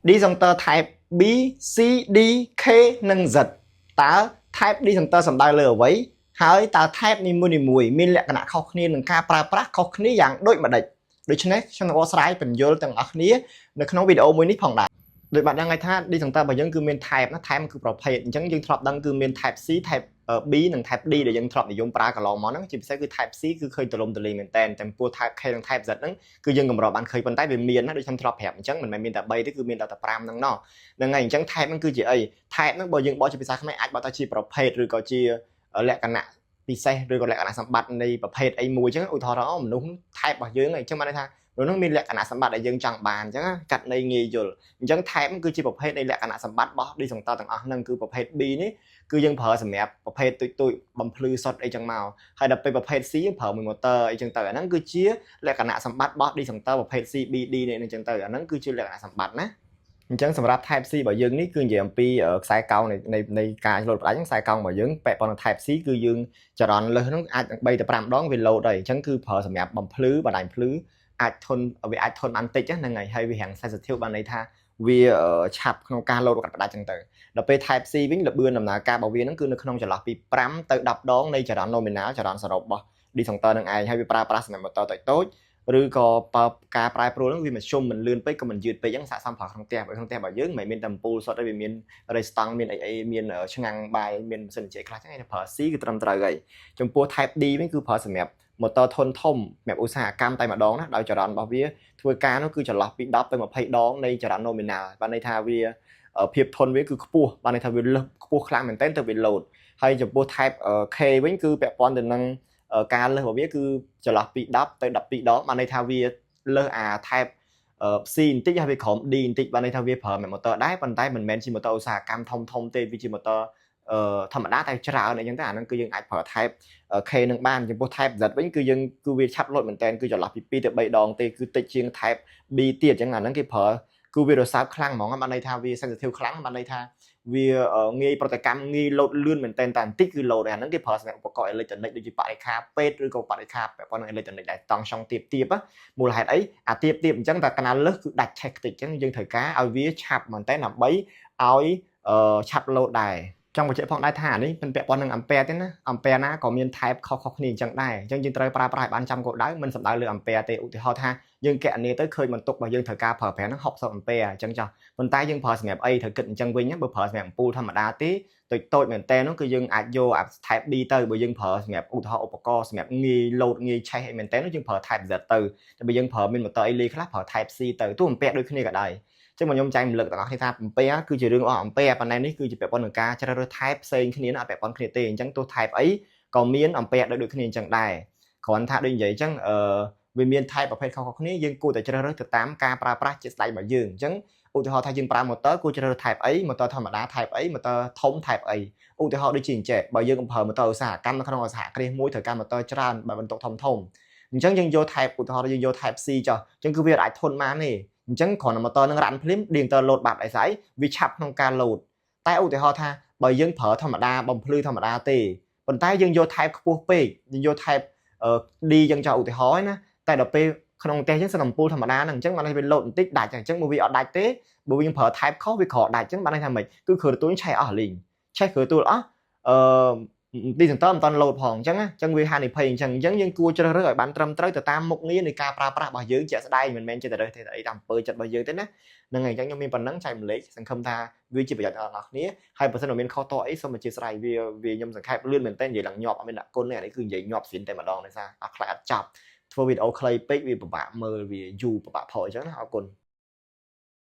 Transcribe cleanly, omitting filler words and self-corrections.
disjunctor type B C D K និង Z តើ type disjunctor សំដៅលើអ្វីហើយតើ type នីមួយៗមានលក្ខណៈខុសគ្នានឹងការប្រើប្រាស់ខុសគ្នាយ៉ាងដូចម្ដេចដូច្នេះខ្ញុំនឹងបកស្រាយបញ្យលទាំងអស់គ្នានៅក្នុងវីដេអូមួយនេះផងដែរដោយបានដឹងហើយថា disjunctor របស់យើងគឺមាន type ណា type គឺប្រភេទអញ្ចឹងយើងធ្លាប់ដឹងគឺមាន type C type B និង type D ដែលយើងធ្លាប់និយមប្រើកន្លងមកហ្នឹងជាពិសេសគឺ type C គឺឃើញទលំទលាយមែនតើតែពោះ type K និង type Z ហ្នឹងគឺយើងកម្របានឃើញប៉ុន្តែវាមានណាដូចខ្ញុំធ្លាប់ប្រាប់អញ្ចឹងមិនមែនមានតែ3ទេគឺមានដល់តែ5ហ្នឹងណោះហ្នឹងហើយអញ្ចឹង type ហ្នឹងគឺជាអី type ហ្នឹងបើយើងបកជាភាសាខ្មែរអាចបកថាជាប្រភេទឬក៏ជាលក្ខណៈពិសេសឬក៏លក្ខណៈសម្បត្តិនៃប្រភេទអីមួយអញ្ចឹងឧទាហរណ៍មនុស្ស type របស់យើងអញ្ចឹងបានន័យថានោះនឹងមានលក្ខណៈសម្បត្តិដែលយើងចង់បានអញ្ចឹងកាត់ន័យងាយយល់អញ្ចឹង type គឺជាប្រភេទនៃលក្ខណៈសម្បត្តិរបស់ disjunctor ទាំងអស់ហ្នឹងគឺប្រភេទ B នេះគឺយើងប្រើសម្រាប់ប្រភេទទូចបំភ្លឺសុទ្ធអីចឹងមកហើយដល់ពេលប្រភេទ C ប្រើមួយ motor អីចឹងទៅអាហ្នឹងគឺជាលក្ខណៈសម្បត្តិរបស់ disjunctor ប្រភេទ C B D នេះអញ្ចឹងទៅអាហ្នឹងគឺជាលក្ខណៈសម្បត្តិណាអញ្ចឹងសម្រាប់ type C របស់យើងនេះគឺនិយាយអំពីខ្សែកោងនៃការលោតផ្ដាច់ខ្សែកោងរបស់យើងពាក់ព័ន្ធនឹង type C គឺយើងចរន្តលើសហ្នឹងអាច3ទៅ5ដងវាលោតហើយអញ្ចឹងគឺប្រើសម្រាប់បំភ្លឺបណ្ដាញភ្លឺអាចធន់វាអាចធន់បានតិចហ្នឹងហើយវារាំង sensitive បានន័យថាវាឆាប់ក្នុងការលោតកាត់ផ្ដាច់ចឹងទៅដល់ពេល type C វិញល្បឿនដំណើរការរបស់វាហ្នឹងគឺនៅក្នុងចន្លោះពី5ទៅ10ដងនៃចរន្ត nominal ចរន្តសរុបរបស់ disjunctor នឹងឯងហើយវាប្រើប្រាស់សម្រាប់ motor តូចឬក៏បើការប្រែប្រួលហ្នឹងវាមធ្យមមិនលឿនពេកក៏មិនយឺតពេកអញ្ចឹងស័ក្តិសមប្រើក្នុងផ្ទះបើក្នុងផ្ទះរបស់យើងមិនមានតែអំពូលសុទ្ធទេវាមាន restang មានអីមានឆ្នាំងបាយមានម៉ាស៊ីនជែកខ្លះចឹងតែប្រើ C គឺត្រឹមត្រូវហើយចំពោះ type D វិញគឺប្រើសម្រាប់ motor ធុនធំសម្រាប់ឧស្សាហកម្មតែម្ដងណាដោយចរន្តរបស់វាធ្វើការនោះគឺចន្លោះពី10ទៅ20ដងនៃចរន្ត nominal បានន័យថាវាភាពធន់វាគឺខ្ពស់បានន័យថាវាលើសខ្ពស់ខ្លាំងមែនទែនទៅវាលោតហើយចំពោះ type K វិញគឺពាក់ព័ន្ធទៅនឹងការលើសរបស់វាគឺចន្លោះពី10ទៅ12ដងបានន័យថាវាលើសអា type C បន្តិចហើយវាក្រោម D បន្តិចបានន័យថាវាប្រើ motor ដែរប៉ុន្តែមិនមែនជា motor ឧស្សាហកម្មធំទេវាជា motor ធម្មតាតែច្រើនអីចឹងទៅអាហ្នឹងគឺយើងអាចប្រើ type K នឹងបានចំពោះ type Z វិញគឺយើងគឺវាឆាប់លោតមែនតើគឺចន្លោះពី2ទៅ3ដងទេគឺតិចជាង type B ទៀតអញ្ចឹងអាហ្នឹងគេប្រើគឺវារសើបខ្លាំងហ្មងបានន័យថាវា sensitive ខ្លាំងបានន័យថាវាងាយប្រតិកម្មងាយលោតលឿនមែនតើតែបន្តិចគឺលោតអាហ្នឹងគេប្រើសម្រាប់ឧបករណ៍អេឡិចត្រូនិកដូចជាបរិក្ខារពេទ្យឬក៏បរិក្ខារពាក់ព័ន្ធនឹងអេឡិចត្រូនិកដែលតង់ចង់ទៀបមូលហេតុអីអាទៀបអញ្ចឹងតែកណាលើសគឺដាច់ឆេះតិចអញ្ចឹងយើងត្រូវការឲ្យវាឆាប់មែនតើដើម្បីឲ្យឆាប់លោតដែរចង់បញ្ជាក់ផងដែរថានេះមិនពាក់ព័ន្ធនឹងអាំពែទេណាអាំពែណាក៏មាន type ខុសគ្នាអញ្ចឹងដែរអញ្ចឹងយើងត្រូវប្រើប្រាស់ឲ្យបានចំគោលដៅមិនសំដៅលើអាំពែទេឧទាហរណ៍ថាយើងកណនាទៅឃើញបន្ទុករបស់យើងត្រូវការប្រើប្រាស់ហ្នឹង60អាំពែអញ្ចឹងចុះប៉ុន្តែយើងប្រើសម្រាប់អីត្រូវគិតអញ្ចឹងវិញបើប្រើសម្រាប់អំពូលធម្មតាទេតូចមែនតើនោះគឺយើងអាចយកអា type D ទៅបើយើងប្រើសម្រាប់ឧទាហរណ៍ឧបករណ៍សម្រាប់ងាយលោតងាយឆេះអីមែនតើនោះយើងប្រើ type Z ទៅតែបើយើងប្រើមាន motor អីលេខ្លះប្រើ type C ទៅទោះអំពែដូចគ្នាក៏ដោយចឹងខ្ញុំចែកម្លឹកទាំងអស់គ្នាថាអំពែគឺជារឿងអស់អំពែប៉ុន្តែនេះគឺជាពាក់ព័ន្ធនឹងការជ្រើសរើស type ផ្សេងគ្នាណាអត់ពាក់ព័ន្ធគ្នាទេអញ្ចឹងទោះ type អីក៏មានអំពែដូចគ្នាអញ្ចឹងដែរគ្រាន់ថាដូចនិយាយអញ្ចឹងវាមាន type ប្រភេទខុសៗគ្នាយើងគួរតែជ្រើសរើសទៅតាមការប្រើប្រាស់ជាក់ស្ដែងរបស់យើងអញ្ចឹងឧទាហរណ៍ថាយើងប្រើ motor គួរជ្រើសរើស type អី motor ធម្មតា type អី motor ធំ type អីឧទាហរណ៍ដូចជាអញ្ចឹងបើយើងប្រើ motor ឧស្សាហកម្មនៅក្នុងសហគ្រាសមួយត្រូវការ motor ច្រើនបើបន្ទុកធំអញ្ចឹងយើងយក type ឧទាហរណ៍យើងយក type C ចុះអញ្ចឹងគឺវាអាចធន់បានទេអញ្ចឹងគ្រាន់តែ motor នឹងរ៉ាន់ភ្លាម disjunctor លោតបាត់ហើយស្អីវាឆាប់ក្នុងការលោតតែឧទាហរណ៍ថាបើយើងប្រើធម្មតាបំភ្លឺធម្មតាទេប៉ុន្តែយើងយក type ខ្ពស់ពេកយើងយក type D អញ្ចឹងចុះឧទាហរណ៍ណាតែដល់ពេលក្នុងផ្ទះយើងសិនអំពូលធម្មតាហ្នឹងអញ្ចឹងបានវាលោតបន្តិចដាច់អញ្ចឹងបើវាអត់ដាច់ទេបើយើងប្រើ type ខុសវាក្រដាច់អញ្ចឹងបានន័យថាម៉េចគឺគ្រឿងទទួលឆេះអស់លីងឆេះគ្រឿងទទួលអស់disjunctor មិនតាន់លោតផងអញ្ចឹងវាហានិភ័យអញ្ចឹងយើងគួរជ្រើសរើសឲ្យបានត្រឹមត្រូវទៅតាមមុខងារនៃការប្រើប្រាស់របស់យើងជាក់ស្ដែងមិនមែនចេះតែរើសទេអីតាមអំពើចិត្តរបស់យើងទេណាហ្នឹងហើយអញ្ចឹងខ្ញុំមានប៉ុណ្ណឹងចែកម្លែកសង្ឃឹមថាវាជាប្រយោជន៍ដល់អ្នកគ្នាហើយបើសិនជាមានខុសតអីសូមអធិស្ឋានវាខ្ញុំសង្ខេបលឿនមែនតើនិយាយឡើងញាប់អត់មានដាក់គុណទេអានេះគឺនិយាយញាប់ស្រៀនតែម្ដងដោយសារអត់ខ្លាចអត់ចប់ធ្វើវីដេអូខ្លីពេកវាពិបាកមើលវាយូរពិបាកផុសអញ្ចឹងណាអរគុណ